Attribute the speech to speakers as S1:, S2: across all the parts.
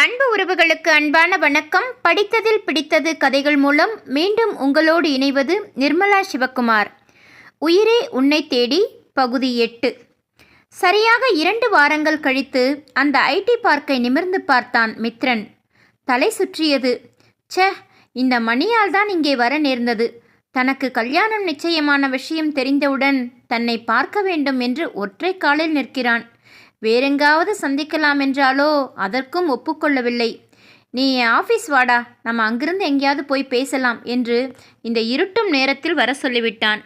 S1: அன்பு உறவுகளுக்கு அன்பான வணக்கம். படித்ததில் பிடித்தது கதைகள் மூலம் மீண்டும் உங்களோடு இணைவது நிர்மலா சிவக்குமார். உயிரே உன்னை தேடி பகுதி 8. சரியாக 2 வாரங்கள் கழித்து அந்த ஐடி பார்க்கை நிமிர்ந்து பார்த்தான் மித்ரன். தலை சுற்றியது. ச்சே, இந்த மணியால் தான் இங்கே வர நேர்ந்தது. தனக்கு கல்யாணம் நிச்சயமான விஷயம் தெரிந்தவுடன் தன்னை பார்க்க வேண்டும் என்று ஒற்றை காலில் நிற்கிறான். வேறெங்காவது சந்திக்கலாம் என்றாலோ அதற்கும் ஒப்புக்கொள்ளவில்லை. நீ என் ஆஃபீஸ் வாடா, நம்ம அங்கிருந்து எங்கேயாவது போய் பேசலாம் என்று இந்த இருட்டும் நேரத்தில் வர சொல்லிவிட்டான்.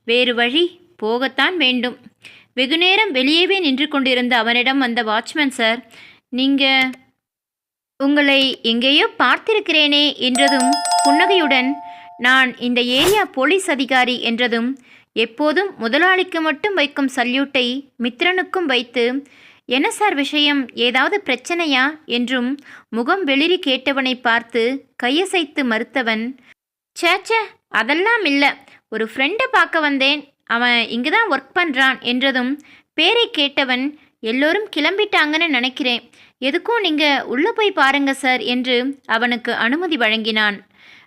S1: வேறு வழி, போகத்தான் வேண்டும். வெகுநேரம் வெளியேவே நின்று கொண்டிருந்த அவனிடம் வந்த வாட்ச்மேன், சார், உங்களை எங்கேயோ பார்த்திருக்கிறேனே என்றதும் புன்னகையுடன், நான் இந்த ஏரியா போலீஸ் அதிகாரி என்றதும் எப்போதும் முதலாளிக்கு மட்டும் வைக்கும் சல்யூட்டை மித்ரனுக்கும் வைத்து, என்ன சார் விஷயம், ஏதாவது பிரச்சனையா என்றும் முகம் வெளிரி கேட்டவனை பார்த்து கையசைத்து மறுத்தவன், சேச்சே அதெல்லாம் இல்லை, ஒரு ஃப்ரெண்டை பார்க்க வந்தேன், அவன் இங்கு தான் ஒர்க் பண்ணுறான் என்றதும் பேரை கேட்டவன், எல்லோரும் கிளம்பிட்டாங்கன்னு நினைக்கிறேன், எதுக்கும் நீங்கள் உள்ளே போய் பாருங்க சார் என்று அவனுக்கு அனுமதி வழங்கினான்.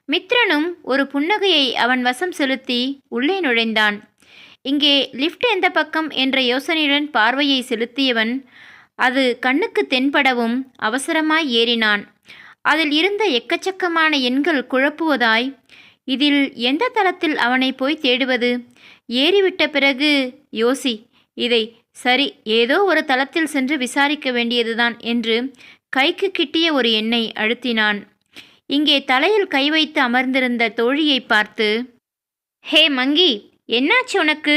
S1: மித்ரனும் ஒரு புன்னகையை அவன் வசம் செலுத்தி உள்ளே நுழைந்தான். இங்கே லிஃப்ட் எந்த பக்கம் என்ற யோசனையுடன் பார்வையை செலுத்தியவன் அது கண்ணுக்கு தென்படவும் அவசரமாய் ஏறினான். அதில் இருந்த எக்கச்சக்கமான எண்கள் குழப்புவதாய், இதில் எந்த தளத்தில் அவனை போய் தேடுவது, ஏறிவிட்ட பிறகு யோசி, இதை சரி ஏதோ ஒரு தளத்தில் சென்று விசாரிக்க வேண்டியதுதான் என்று கைக்கு கிட்டிய ஒரு எண்ணை அழுத்தினான். இங்கே தலையில் கை வைத்து அமர்ந்திருந்த தோழியை பார்த்து, ஹே மங்கி, என்னாச்சு உனக்கு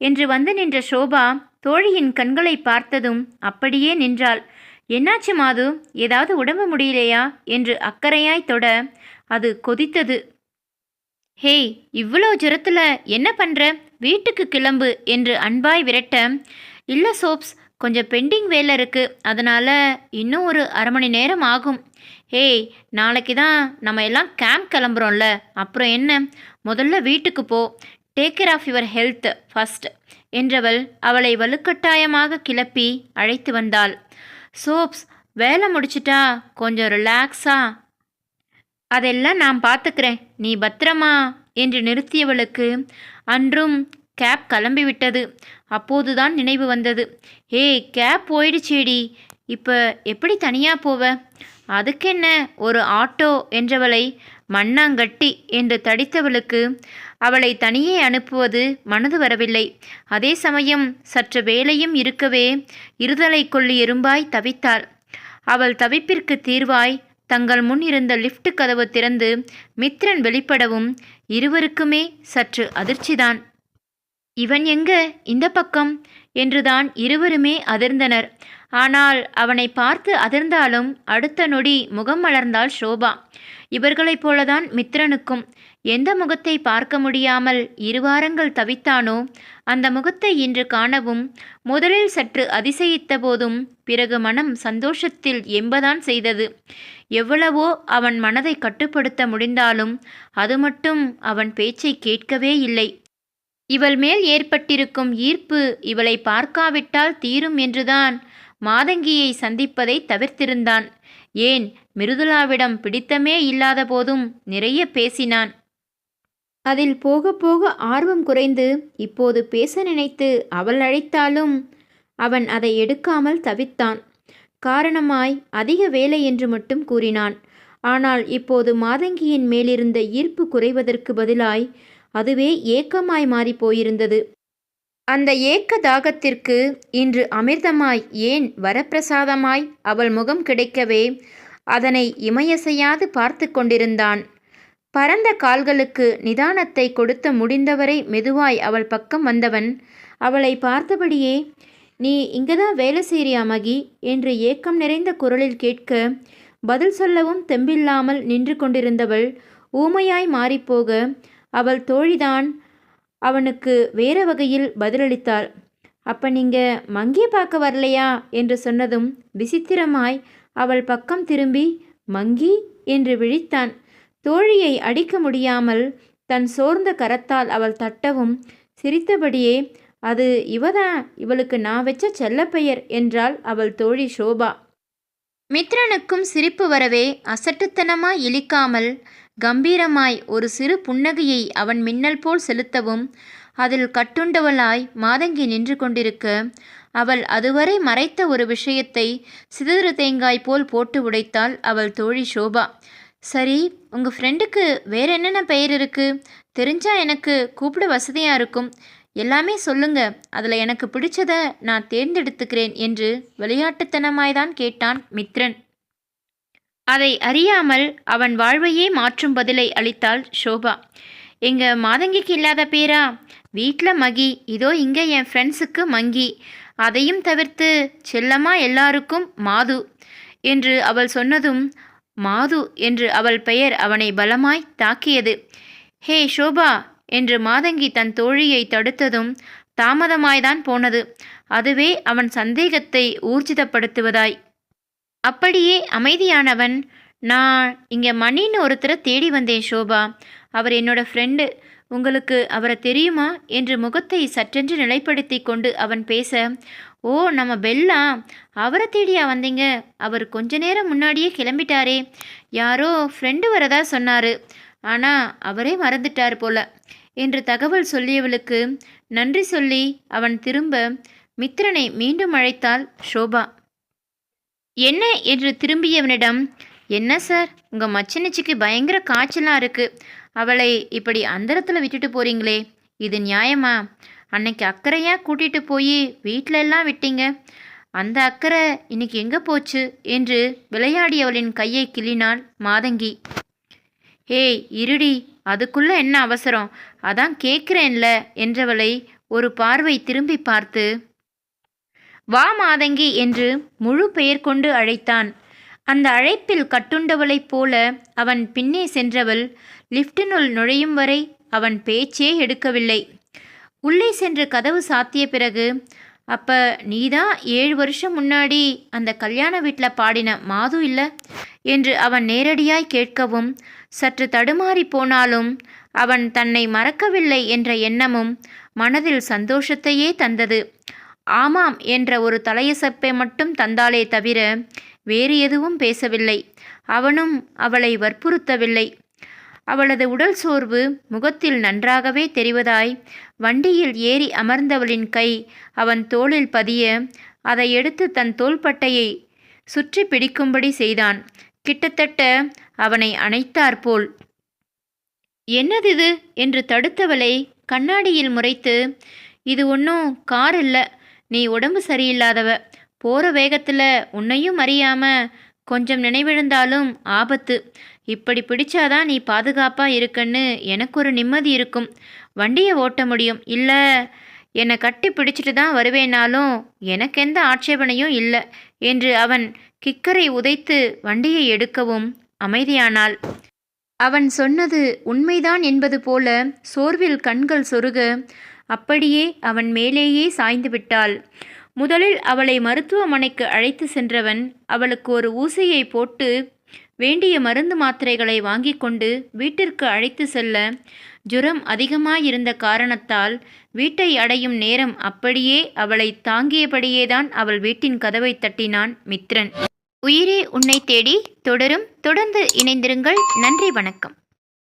S1: என்று வந்து நின்ற சோபா தோழியின் கண்களை பார்த்ததும் அப்படியே நின்றாள். என்னாச்சு மாது, ஏதாவது உடம்பு முடியலையா என்று அக்கறையாய் தொட அது கொதித்தது. ஹே, இவ்வளோ ஜுரத்தில் என்ன பண்ணுற, வீட்டுக்கு கிளம்பு என்று அன்பாய் விரட்ட, இல்லை சோப்ஸ், கொஞ்சம் பெண்டிங் வேலை இருக்குது, அதனால் இன்னும் ஒரு அரை மணி நேரம் ஆகும். ஹேய், நாளைக்கு தான் நம்ம எல்லாம் கேம்ப் கிளம்புறோம்ல, அப்புறம் என்ன, முதல்ல வீட்டுக்கு போ, take care of your health first என்றவள் அவளை வலுக்கட்டாயமாக கிளப்பி அழைத்து வந்தாள். சோப்ஸ், வேலை முடிச்சிட்டா கொஞ்சம் ரிலாக்ஸா, அதெல்லாம் நான் பார்த்துக்கிறேன், நீ பத்திரமா என்று நிறுத்தியவளுக்கு அன்றும் கேப் கிளம்பிவிட்டது. அப்போதுதான் நினைவு வந்தது. ஏய், கேப் போயிடுச்சேடி, இப்போ எப்படி தனியாக போவ, அதுக்கென்ன ஒரு ஆட்டோ என்றவளை மண்ணாங்கட்டி என்று தடித்தவளுக்கு அவளை தனியே அனுப்புவது மனது வரவில்லை. அதே சமயம் சற்று வேலையும் இருக்கவே இருதலை கொள்ளி எறும்பாய் தவித்தாள். அவள் தவிப்பிற்கு தீர்வாய் தங்கள் முன் இருந்த லிஃப்ட் கதவு திறந்து மித்ரன் வெளிப்படவும் இருவருக்குமே சற்று அதிர்ச்சிதான். இவன் எங்க இந்த பக்கம் என்றுதான் இருவருமே அதிர்ந்தனர். ஆனால் அவனை பார்த்து அதிர்ந்தாலும் அடுத்த நொடி முகம் மலர்ந்தாள் சோபா. இவர்களைப் போலதான் மித்ரனுக்கும். எந்த முகத்தை பார்க்க முடியாமல் 2 வாரங்கள் தவித்தானோ அந்த முகத்தை இன்று காணவும் முதலில் சற்று அதிசயித்த போதும் பிறகு மனம் சந்தோஷத்தில் எம்பதான் செய்தது. எவ்வளவோ அவன் மனதை கட்டுப்படுத்த முடிந்தாலும் அது மட்டும் அவன் பேச்சை கேட்கவே இல்லை. இவள் மேல் ஏற்பட்டிருக்கும் ஈர்ப்பு இவளை பார்க்காவிட்டால் தீரும் என்றுதான் மாதங்கியை சந்திப்பதை தவிர்த்திருந்தான். ஏன், மிருதுளாவிடம் பிடித்தமே இல்லாத போதும் நிறைய பேசினான். அதில் போக போக ஆர்வம் குறைந்து இப்போது பேச நினைத்து அவள் அழைத்தாலும் அவன் அதை எடுக்காமல் தவித்தான். காரணமாய் அதிக வேலை என்று மட்டும் கூறினான். ஆனால் இப்போது மாதங்கியின் மேலிருந்த ஈர்ப்பு குறைவதற்கு பதிலாய் அதுவே ஏக்கமாய் மாறி போயிருந்தது. அந்த ஏக்க தாகத்திற்கு இன்று அமிர்தமாய், ஏன் வரப்பிரசாதமாய் அவள் முகம் கிடைக்கவே அதனை இமையசையாது பார்த்து கொண்டிருந்தான். பரந்த கால்களுக்கு நிதானத்தை கொடுத்த முடிந்தவரை மெதுவாய் அவள் பக்கம் வந்தவன் அவளை பார்த்தபடியே, நீ இங்கதான் வேலை செய்றியா மகி என்று ஏக்கம் நிறைந்த குரலில் கேட்க பதில் சொல்லவும் தெம்பில்லாமல் நின்று கொண்டிருந்தவள் ஊமையாய் மாறிப்போக அவள் தோழிதான் அவனுக்கு வேற வகையில் பதிலளித்தாள். அப்ப நீங்க மங்கியை பார்க்க வரலையா என்று சொன்னதும் விசித்திரமாய் அவள் பக்கம் திரும்பி மங்கி என்று விழித்தான். தோழியை அடிக்க முடியாமல் தன் சோர்ந்த கரத்தால் அவள் தட்டவும் சிரித்தபடியே, அது இவதான், இவளுக்கு நான் வச்ச செல்லப்பெயர் என்றாள் அவள் தோழி சோபா. மித்ரனுக்கும் சிரிப்பு வரவே அசட்டுத்தனமாய் இழிக்காமல் கம்பீரமாய் ஒரு சிறு புன்னகையை அவன் மின்னல் போல் செலுத்தவும் அதில் கட்டுண்டவளாய் மாதங்கி நின்று கொண்டிருக்க அவள் அதுவரை மறைத்த ஒரு விஷயத்தை சிதறு தேங்காய் போல் போட்டு உடைத்தாள் அவள் தோழி ஷோபா. சரி, உங்கள் ஃப்ரெண்டுக்கு வேற என்னென்ன பெயர் இருக்கு? தெரிஞ்சா எனக்கு கூப்பிட வசதியாக இருக்கும். எல்லாமே சொல்லுங்க, அதில் எனக்கு பிடிச்சதை நான் தேர்ந்தெடுத்துக்கிறேன் என்று விளையாட்டுத்தனமாய்தான் கேட்டான் மித்ரன். அதை அறியாமல் அவன் வாழ்வையே மாற்றும் பதிலை அளித்தாள் ஷோபா. எங்க மாதங்கிக்கு இல்லாத பேரா? வீட்டில் மகி, இதோ இங்கே என் ஃப்ரெண்ட்ஸுக்கு மங்கி, அதையும் தவிர்த்து செல்லமா எல்லாருக்கும் மாது என்று அவள் சொன்னதும் மாது என்று அவள் பெயர் அவனை பலமாய் தாக்கியது. ஹே ஷோபா என்று மாதங்கி தன் தோழியை தடுத்ததும் தாமதமாய்தான் போனது. அதுவே அவன் சந்தேகத்தை ஊர்ஜிதப்படுத்துவதாய். அப்படியே அமைதியானவன், நான் இங்கே மணின்னு ஒருத்தரை தேடி வந்தேன் ஷோபா. அவர் என்னோட ஃப்ரெண்டு. உங்களுக்கு அவரை தெரியுமா என்று முகத்தை சற்றென்று நிலைப்படுத்தி கொண்டு அவன் பேச, ஓ நம்ம பெல்லா, அவரை தேடியா வந்தீங்க? அவர் கொஞ்ச நேரம் முன்னாடியே கிளம்பிட்டாரே. யாரோ ஃப்ரெண்டு வரதா சொன்னார், ஆனால் அவரே மறந்துட்டார் போல என்று தகவல் சொல்லியவளுக்கு நன்றி சொல்லி அவன் திரும்ப மித்ரனை மீண்டும் அழைத்தாள் ஷோபா. என்ன என்று திரும்பியவனிடம், என்ன சார், உங்கள் மச்சினிச்சிக்கு பயங்கர காய்ச்சலாக இருக்குது. அவளை இப்படி அந்தரத்தில் விட்டுட்டு போகிறீங்களே, இது நியாயமா? அன்னைக்கு அக்கறையாக கூட்டிகிட்டு போய் வீட்டில எல்லாம் விட்டீங்க. அந்த அக்கறை இன்னைக்கு எங்கே போச்சு என்று விளையாடியவளின் கையை கிள்ளினாள் மாதங்கி. ஏய் இருடி, அதுக்குள்ளே என்ன அவசரம்? அதான் கேட்குறேன்ல என்றவளை ஒரு பார்வை திரும்பி பார்த்து, வா மாதங்கி என்று முழு பெயர் கொண்டு அழைத்தான். அந்த அழைப்பில் கட்டுண்டவளைப் போல அவன் பின்னே சென்றவள் லிஃப்டினுள் நுழையும் வரை அவன் பேச்சே எடுக்கவில்லை. உள்ளே சென்று கதவு சாத்திய பிறகு, அப்ப நீதான் 7 வருஷம் முன்னாடி அந்த கல்யாண வீட்டில் பாடின மாது இல்லை என்று அவன் நேரடியாய் கேட்கவும் சற்று தடுமாறி போனாலும் அவன் தன்னை மறக்கவில்லை என்ற எண்ணமும் மனதில் சந்தோஷத்தையே தந்தது. ஆமாம் என்ற ஒரு தலையசப்பை மட்டும் தந்தாலே தவிர வேறு எதுவும் பேசவில்லை. அவனும் அவளை வற்புறுத்தவில்லை. அவளது உடல் சோர்வு முகத்தில் நன்றாகவே தெரிவதாய் வண்டியில் ஏறி அமர்ந்தவளின் கை அவன் தோளில் பதிய அதை எடுத்து தன் தோள்பட்டையை சுற்றி பிடிக்கும்படி செய்தான். கிட்டத்தட்ட அவனை அணைத்தாற்போல். என்னதிது என்று தடுத்தவளை கண்ணாடியில் முறைத்து, இது ஒன்றும் கார் இல்லை, நீ உடம்பு சரியில்லாதவ. போகிற வேகத்தில் உன்னையும் அறியாம கொஞ்சம் நினைவிழந்தாலும் ஆபத்து. இப்படி பிடிச்சாதான் நீ பாதுகாப்பாக இருக்குன்னு எனக்கு ஒரு நிம்மதி இருக்கும். வண்டியை ஓட்ட முடியும். இல்லை என்னை கட்டி பிடிச்சிட்டு தான் வருவேனாலும் எனக்கு எந்த ஆட்சேபனையும் இல்லை என்று அவன் கிக்கரை உதைத்து வண்டியை எடுக்கவும் அமைதியானாள். அவன் சொன்னது உண்மைதான் என்பது போல சோர்வில் கண்கள் சொருக அப்படியே அவன் மேலேயே சாய்ந்து விட்டாள். முதலில் அவளை மருத்துவமனைக்கு அழைத்து சென்றவன் அவளுக்கு ஒரு ஊசியை போட்டு வேண்டிய மருந்து மாத்திரைகளை வாங்கி கொண்டு வீட்டிற்கு அழைத்து செல்ல, ஜுரம் அதிகமாயிருந்த காரணத்தால் வீட்டை அடையும் நேரம் அப்படியே அவளை தாங்கியபடியேதான் அவள் வீட்டின் கதவை தட்டினான் மித்ரன். உயிரே உன்னை தேடி தொடரும். தொடர்ந்து இணைந்திருங்கள். நன்றி, வணக்கம்.